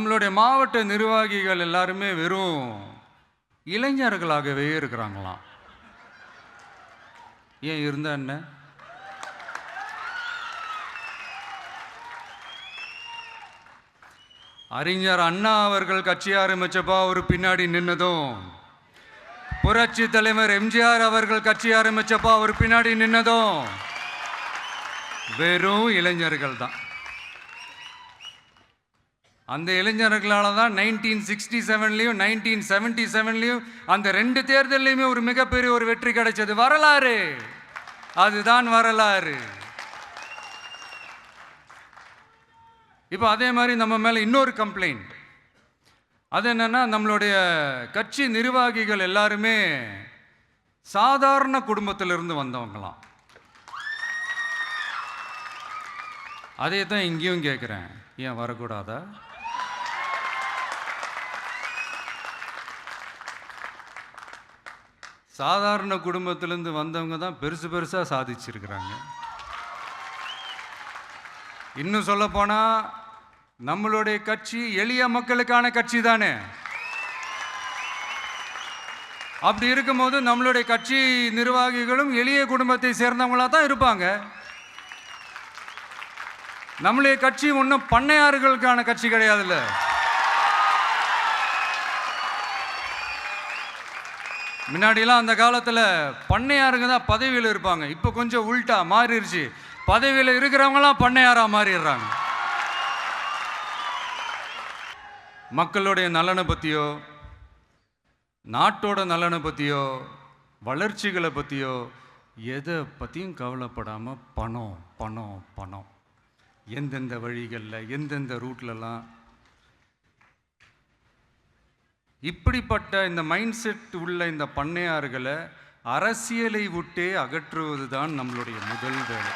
நம்மளுடைய மாவட்ட நிர்வாகிகள் எல்லாருமே வெறும் இளைஞர்களாகவே இருக்கிறாங்களாம். ஏன் இருந்தா என்ன? அறிஞர் அண்ணா அவர்கள் கட்சி ஆரம்பிச்சப்போ அவர் பின்னாடி நின்னதும், புரட்சி தலைவர் எம்ஜிஆர் அவர்கள் கட்சி ஆரம்பிச்சப்போ அவர் பின்னாடி நின்னதும் வெறும் இளைஞர்கள் தான். அந்த இளைஞர்களால தான் 1967லையும் 1977லையும் அந்த 2 தேர்தலையுமே ஒரு மிகப்பெரிய ஒரு வெற்றி கிடைச்சது. வரலாறு, அதுதான் வரலாறு. இப்போ அதே மாதிரி நம்ம மேலே இன்னொரு கம்ப்ளைண்ட். அது என்னன்னா, நம்மளுடைய கட்சி நிர்வாகிகள் எல்லாருமே சாதாரண குடும்பத்திலிருந்து வந்தவங்களாம். அதே தான் இங்கேயும் கேட்குறேன், ஏன் வரக்கூடாதா? சாதாரண குடும்பத்திலேருந்து வந்தவங்க தான் பெருசு பெருசாக சாதிச்சிருக்கிறாங்க. இன்னும் சொல்ல போனால் நம்மளுடைய கட்சி எளிய மக்களுக்கான கட்சி தானே. அப்படி இருக்கும்போது நம்மளுடைய கட்சி நிர்வாகிகளும் எளிய குடும்பத்தை சேர்ந்தவங்களாக தான் இருப்பாங்க. நம்மளுடைய கட்சி ஒன்றும் பண்ணையாறுகளுக்கான கட்சி கிடையாதுல்ல. முன்னாடிலாம் அந்த காலத்தில் பண்ணையாருங்க தான் பதவியில் இருப்பாங்க. இப்போ கொஞ்சம் உல்ட்டா மாறிடுச்சு. பதவியில் இருக்கிறவங்களாம் பண்ணையாராக மாறிடுறாங்க. மக்களுடைய நலனை பற்றியோ, நாட்டோட நலனை பற்றியோ, வளர்ச்சிகளை பற்றியோ எதை பற்றியும் கவலைப்படாமல் பணம் பணம் பணம், எந்தெந்த வழிகளில் எந்தெந்த ரூட்லலாம். இப்படிப்பட்ட இந்த மைண்ட் செட் உள்ள இந்த பண்ணையார்களை அரசியலை விட்டே அகற்றுவது தான் நம்மளுடைய முதல் வேலை.